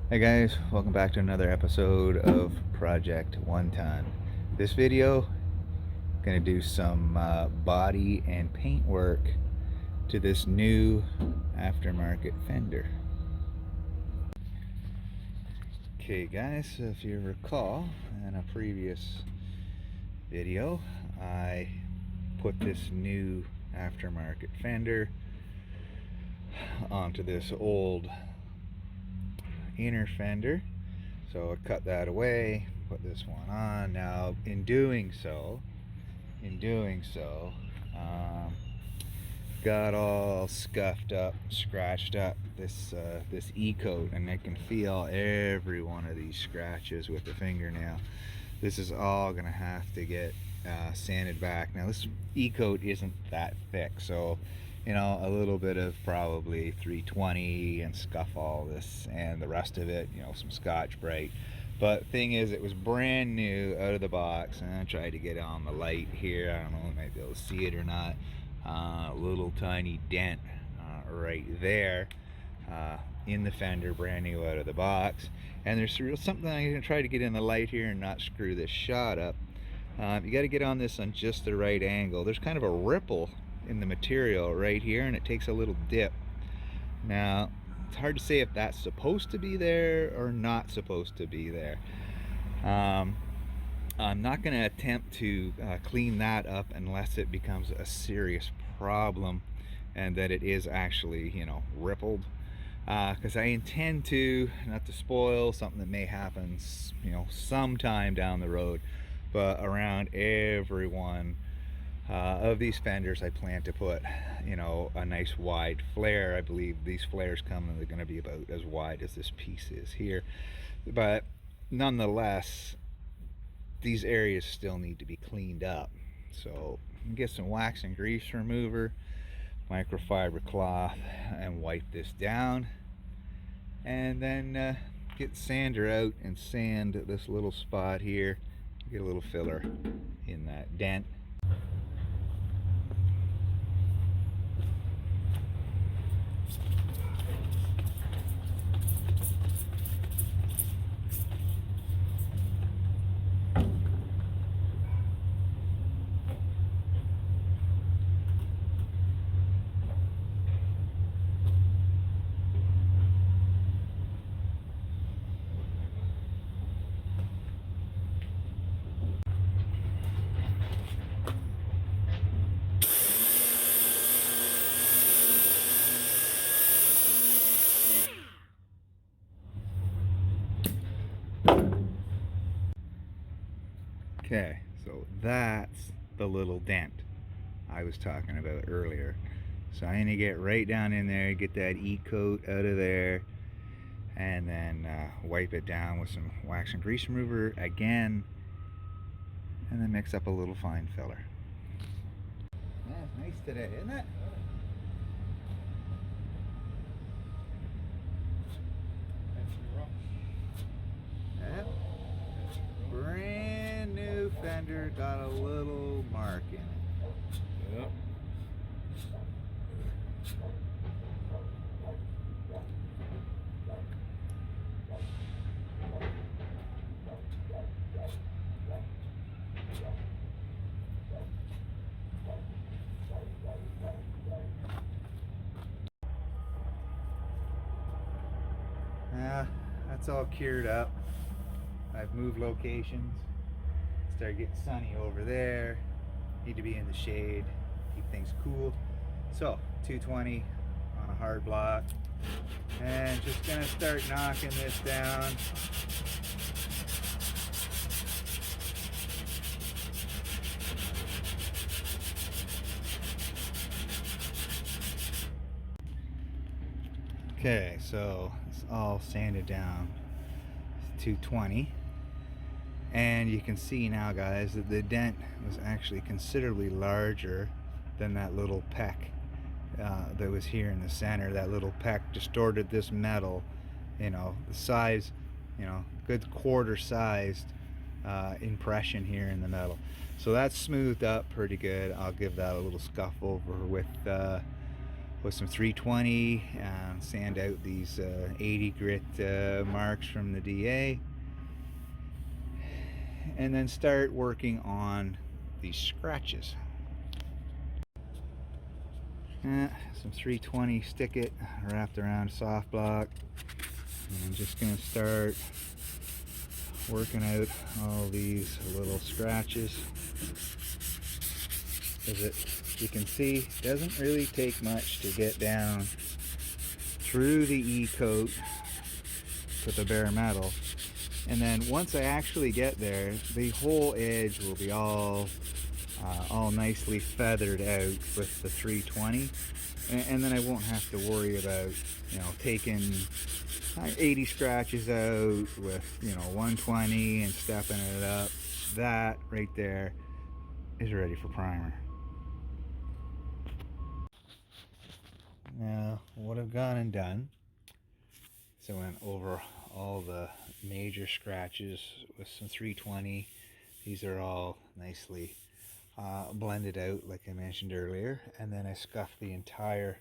Hey guys, welcome back to another episode of Project One Ton. This video, gonna do some body and paint work to this new aftermarket Fender. Okay guys, so if you recall in a previous video, I put this new aftermarket Fender onto this old inner fender, so I cut that away, put this one on. Now in doing so got all scuffed up, scratched up this e-coat, and I can feel every one of these scratches with the fingernail. This is all gonna have to get sanded back. Now this e-coat isn't that thick, so you know, a little bit of probably 320 and scuff all this, and the rest of it, you know, some Scotch-Brite. But thing is, it was brand new out of the box, and I tried to get it on the light here. I don't know if you might be able to see it or not. A little tiny dent right there in the fender, brand new out of the box. And there's something I'm going to try to get in the light here and not screw this shot up. You got to get on this on just the right angle. There's kind of a ripple in the material right here, and it takes a little dip. Now it's hard to say if that's supposed to be there or not supposed to be there. I'm not going to attempt to clean that up unless it becomes a serious problem and that it is actually, you know, rippled, because I intend to not to spoil something that may happen, you know, sometime down the road. But around every one of these fenders I plan to put, you know, a nice wide flare. I believe these flares come and they're going to be about as wide as this piece is here, but nonetheless these areas still need to be cleaned up. So get some wax and grease remover, microfiber cloth, and wipe this down, and then get sander out and sand this little spot here, get a little filler in that dent. Okay, so that's the little dent I was talking about earlier. So I'm gonna get right down in there, get that e-coat out of there, and then wipe it down with some wax and grease remover again, and then mix up a little fine filler. Yeah, it's nice today, isn't it? Yep. Brand new fender, got a little mark in it. Yep. Yeah, that's all cured up. I've moved locations. Started getting sunny over there. Need to be in the shade, keep things cool. So 220 on a hard block, and just gonna start knocking this down. Okay, so it's all sanded down. It's 220. And you can see now, guys, that the dent was actually considerably larger than that little peck that was here in the center. That little peck distorted this metal, you know, the size, you know, good quarter sized impression here in the metal. So that's smoothed up pretty good. I'll give that a little scuff over with with some 320, sand out these 80 grit marks from the DA, and then start working on these scratches. Some 320, stick it wrapped around soft block, and I'm just going to start working out all these little scratches. As you can see, it doesn't really take much to get down through the E-coat to the bare metal, and then once I actually get there, the whole edge will be all nicely feathered out with the 320, and then I won't have to worry about, you know, taking 80 scratches out with, you know, 120 and stepping it up. That right there is ready for primer. Now, what I've gone and done is I went over all the major scratches with some 320. These are all nicely blended out, like I mentioned earlier, and then I scuffed the entire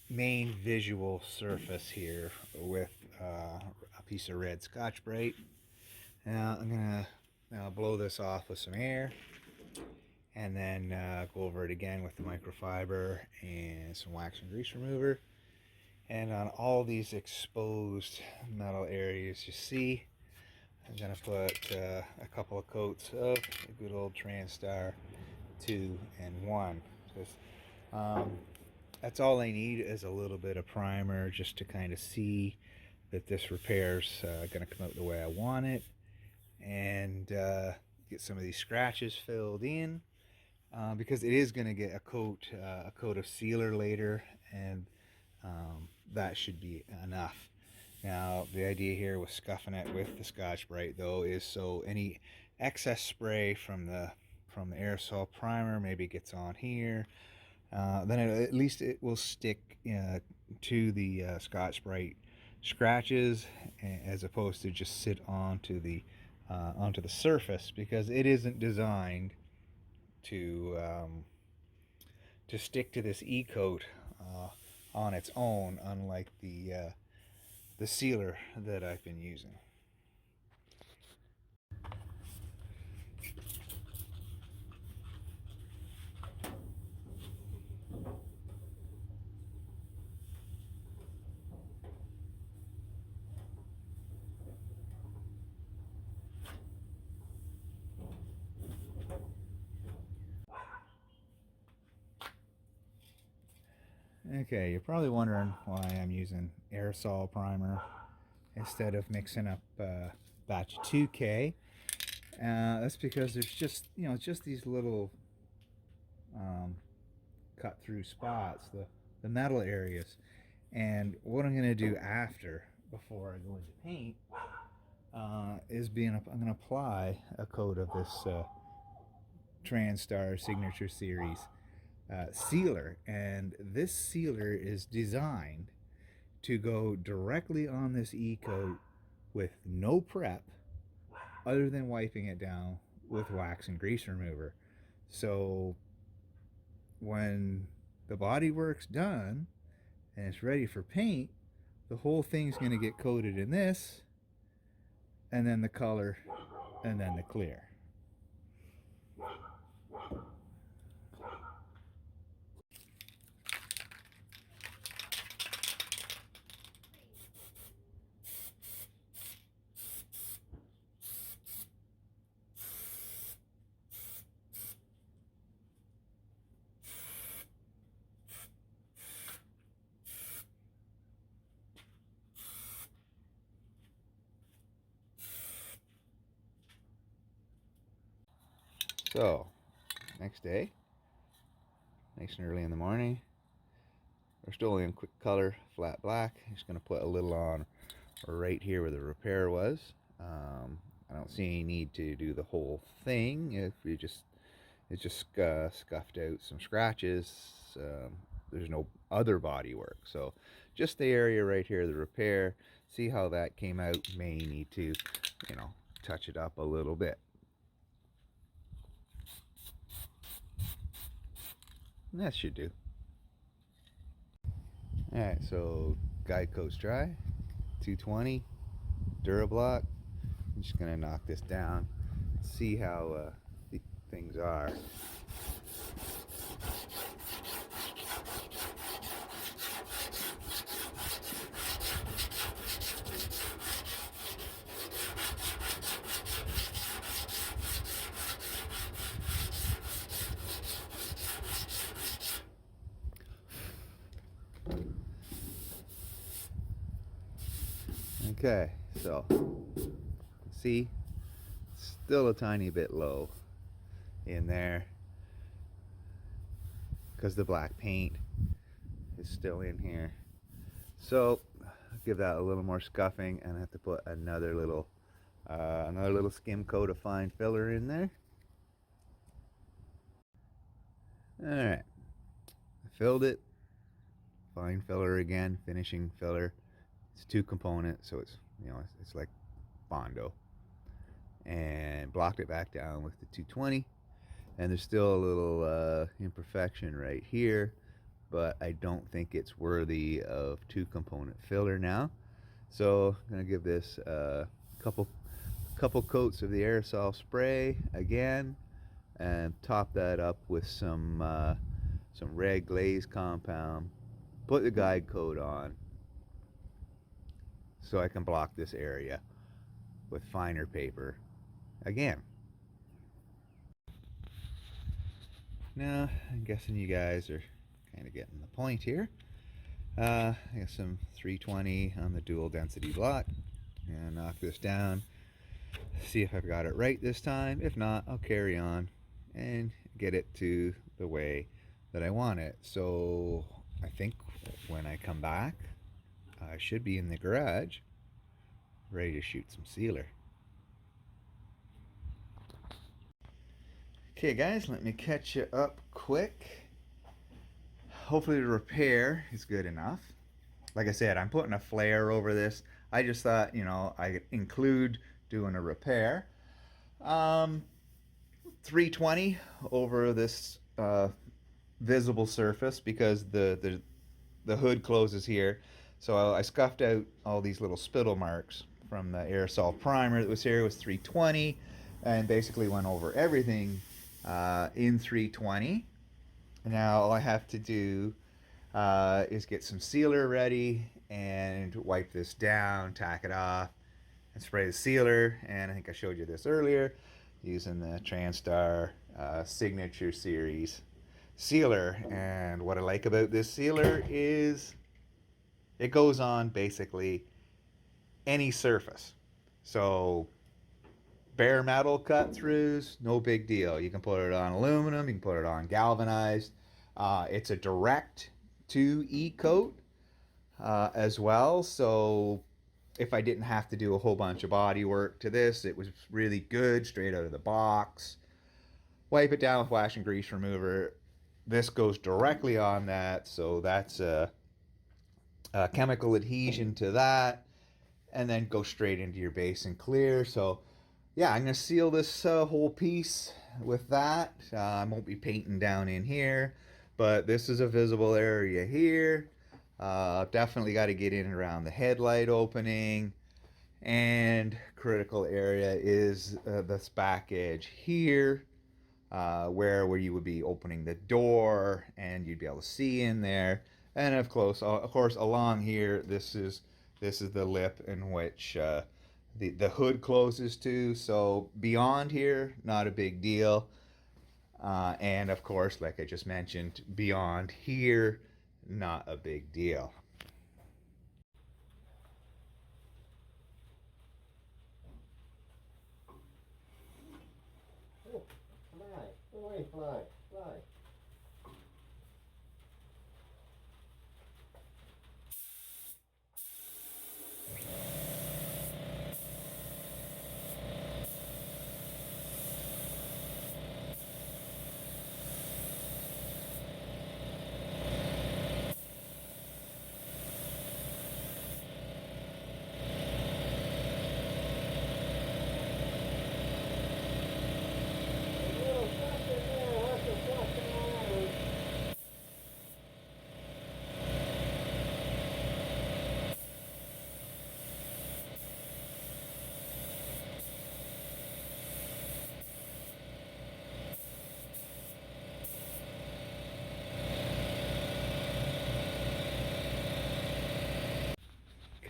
main visual surface here with a piece of red Scotch-Brite. Now I'm gonna blow this off with some air, and then go over it again with the microfiber and some wax and grease remover. And on all these exposed metal areas you see, I'm going to put a couple of coats of a good old Transtar 2 and 1. That's all I need, is a little bit of primer just to kind of see that this repair's going to come out the way I want it, and get some of these scratches filled in, because it is going to get a coat of sealer later, and that should be enough. Now, the idea here with scuffing it with the Scotch-Brite, though, is so any excess spray from the aerosol primer maybe gets on here, then at least it will stick to the Scotch-Brite scratches, as opposed to just sit onto the surface, because it isn't designed to stick to this E-coat on its own, unlike the sealer that I've been using. Okay, you're probably wondering why I'm using aerosol primer instead of mixing up batch 2K. That's because there's just, you know, just these little cut through spots, the metal areas. And what I'm going to do before I go into paint, I'm going to apply a coat of this Transtar Signature Series sealer, and this sealer is designed to go directly on this E-coat with no prep other than wiping it down with wax and grease remover. So when the bodywork's done and it's ready for paint, the whole thing's going to get coated in this, and then the color, and then the clear. So, next day, nice and early in the morning, we're still in quick color, flat black. I'm just going to put a little on right here where the repair was. I don't see any need to do the whole thing. If you just, it's just scuffed out some scratches. There's no other body work, so just the area right here, the repair. See how that came out. May need to, you know, touch it up a little bit. That should do. Alright, so guide coat's dry, 220, Durablock. I'm just going to knock this down, see how the things are. Okay, so see, still a tiny bit low in there because the black paint is still in here. So I'll give that a little more scuffing, and I have to put another little skim coat of fine filler in there. All right, I filled it. Fine filler again, finishing filler. It's 2-component, so it's, you know, it's like Bondo. And blocked it back down with the 220. And there's still a little imperfection right here, but I don't think it's worthy of 2-component filler now. So I'm gonna give this a couple coats of the aerosol spray again, and top that up with some red glaze compound. Put the guide coat on so I can block this area with finer paper again. Now, I'm guessing you guys are kind of getting the point here. I got some 320 on the dual density block. And knock this down. See if I've got it right this time. If not, I'll carry on and get it to the way that I want it. So I think when I come back, I should be in the garage ready to shoot some sealer. Okay guys, let me catch you up quick. Hopefully the repair is good enough. Like I said, I'm putting a flare over this. I just thought, you know, I include doing a repair. 320 over this visible surface because the hood closes here. So I scuffed out all these little spittle marks from the aerosol primer that was here. It was 320, and basically went over everything in 320. Now all I have to do is get some sealer ready and wipe this down, tack it off, and spray the sealer. And I think I showed you this earlier, using the TranStar Signature Series sealer. And what I like about this sealer is it goes on basically any surface. So bare metal cut throughs, no big deal. You can put it on aluminum, you can put it on galvanized. It's a direct to e-coat as well. So if I didn't have to do a whole bunch of body work to this, it was really good straight out of the box. Wipe it down with wash and grease remover. This goes directly on that, so that's a chemical adhesion to that, and then go straight into your base and clear. So yeah, I'm going to seal this whole piece with that. I won't be painting down in here, but this is a visible area here. Definitely got to get in around the headlight opening, and critical area is this back edge here, where you would be opening the door and you'd be able to see in there. And of course along here, this is the lip in which the hood closes to. So beyond here, not a big deal. And of course, like I just mentioned, beyond here, not a big deal. Oh, fly, away, fly, fly.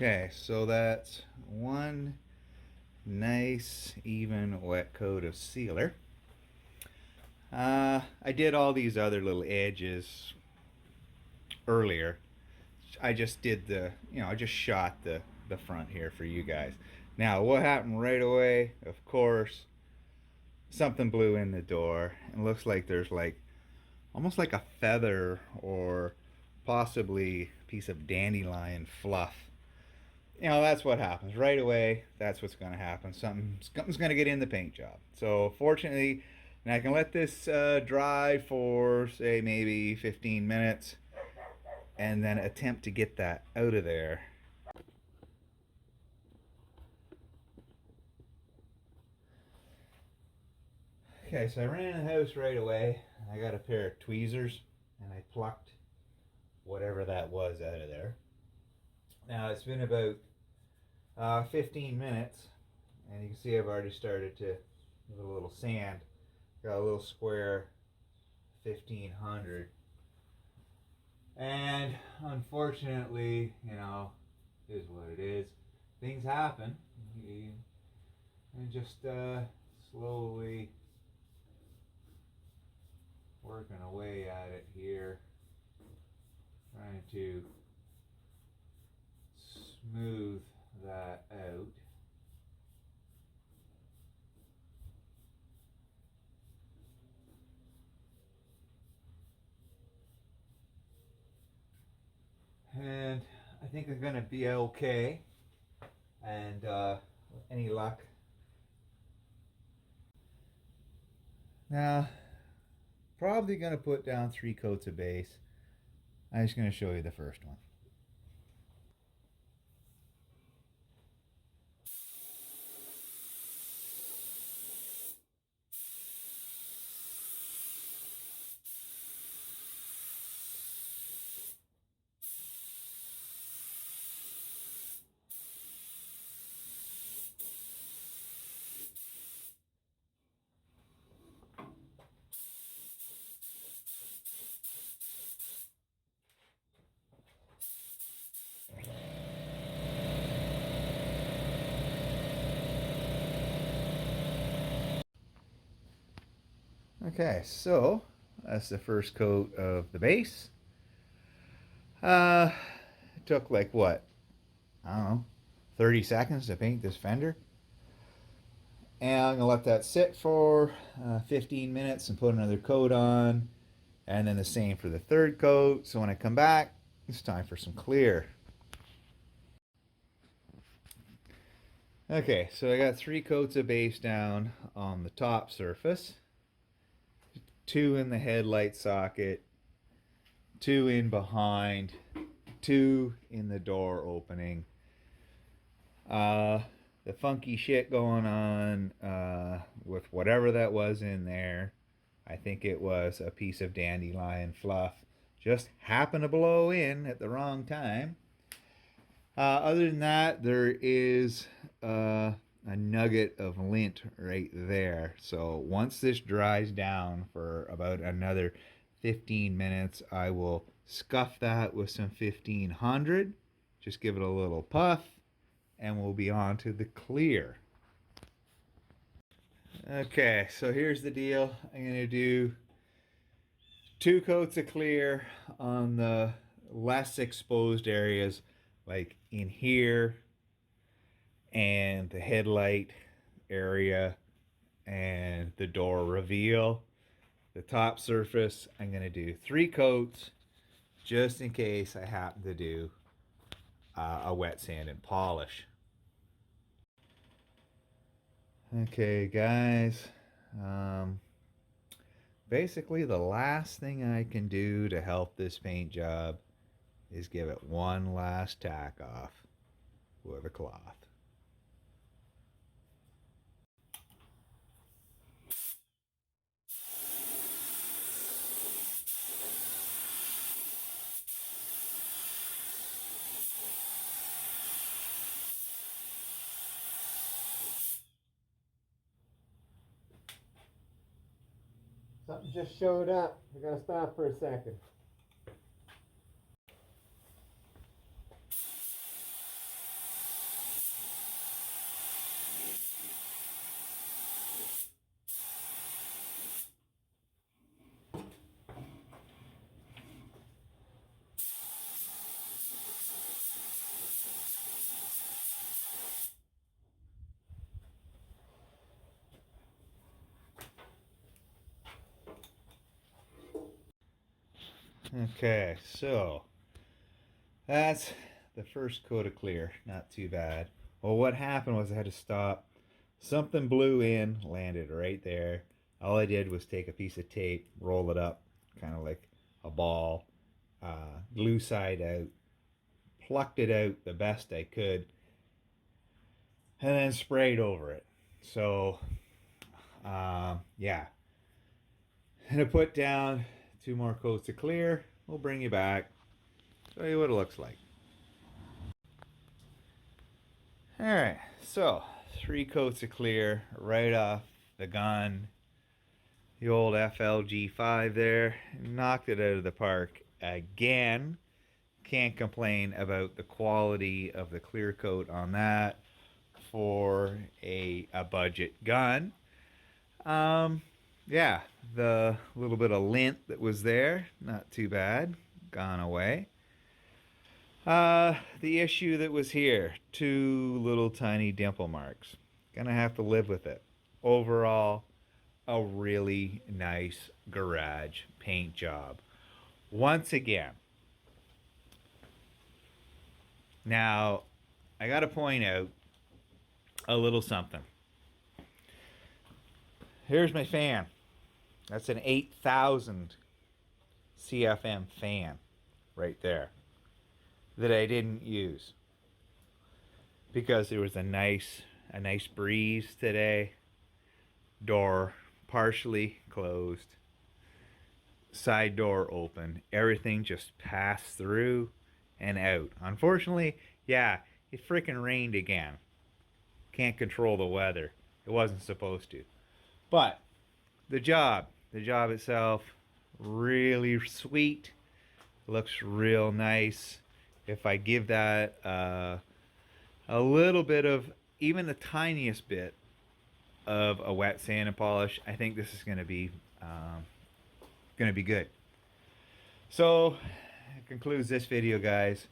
Okay, so that's one nice even wet coat of sealer. I did all these other little edges earlier. I just did I just shot the front here for you guys. Now, what happened right away? Of course, something blew in the door. It looks like there's like almost like a feather or possibly a piece of dandelion fluff. That's what happens right away. That's what's going to happen. Something's going to get in the paint job. So fortunately, and I can let this dry for say maybe 15 minutes and then attempt to get that out of there. Okay, so I ran in the house right away. I got a pair of tweezers and I plucked whatever that was out of there. Now it's been about 15 minutes and you can see I've already started to with a little sand. Got a little square 1500, and unfortunately, is what it is. Things happen. And just slowly working away at it here, trying to smooth that out. And I think I'm gonna be okay. And any luck. Now, probably gonna put down 3 coats of base. I'm just gonna show you the first one. Okay, so that's the first coat of the base. It took like what? I don't know, 30 seconds to paint this fender. And I'm gonna let that sit for 15 minutes and put another coat on. And then the same for the third coat. So when I come back, it's time for some clear. Okay, so I got 3 coats of base down on the top surface. 2 in the headlight socket, 2 in behind, 2 in the door opening. The funky shit going on with whatever that was in there. I think it was a piece of dandelion fluff. Just happened to blow in at the wrong time. Other than that, there is a nugget of lint right there. So once this dries down for about another 15 minutes, I will scuff that with some 1500. Just give it a little puff and we'll be on to the clear. Okay, so here's the deal. I'm going to do 2 coats of clear on the less exposed areas, like in here and the headlight area and the door reveal. The top surface, I'm going to do 3 coats just in case I happen to do a wet sand and polish. Okay, guys. Basically, the last thing I can do to help this paint job is give it one last tack off with a cloth. Something just showed up. We gotta stop for a second. Okay, so that's the first coat of clear. Not too bad. Well, what happened was I had to stop. Something blew in, landed right there. All I did was take a piece of tape, roll it up, kind of like a ball, glue side out, plucked it out the best I could, and then sprayed over it. So, yeah. And to put down 2 more coats of clear, we'll bring you back, show you what it looks like. Alright, so 3 coats of clear right off the gun. The old FLG5 there, knocked it out of the park again. Can't complain about the quality of the clear coat on that for a budget gun. Yeah, the little bit of lint that was there, not too bad, gone away. The issue that was here, 2 little tiny dimple marks. Gonna have to live with it. Overall, a really nice garage paint job. Once again, now I gotta point out a little something. Here's my fan. That's an 8,000 CFM fan right there that I didn't use because there was a nice breeze today. Door partially closed, side door open, everything just passed through and out. Unfortunately, yeah, it freaking rained again. Can't control the weather. It wasn't supposed to. But the job itself, really sweet. Looks real nice. If I give that a little bit of, even the tiniest bit of a wet sand and polish, I think this is going to be good. So that concludes this video, guys.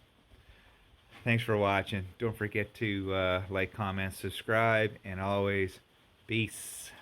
Thanks for watching. Don't forget to like, comment, subscribe, and always peace.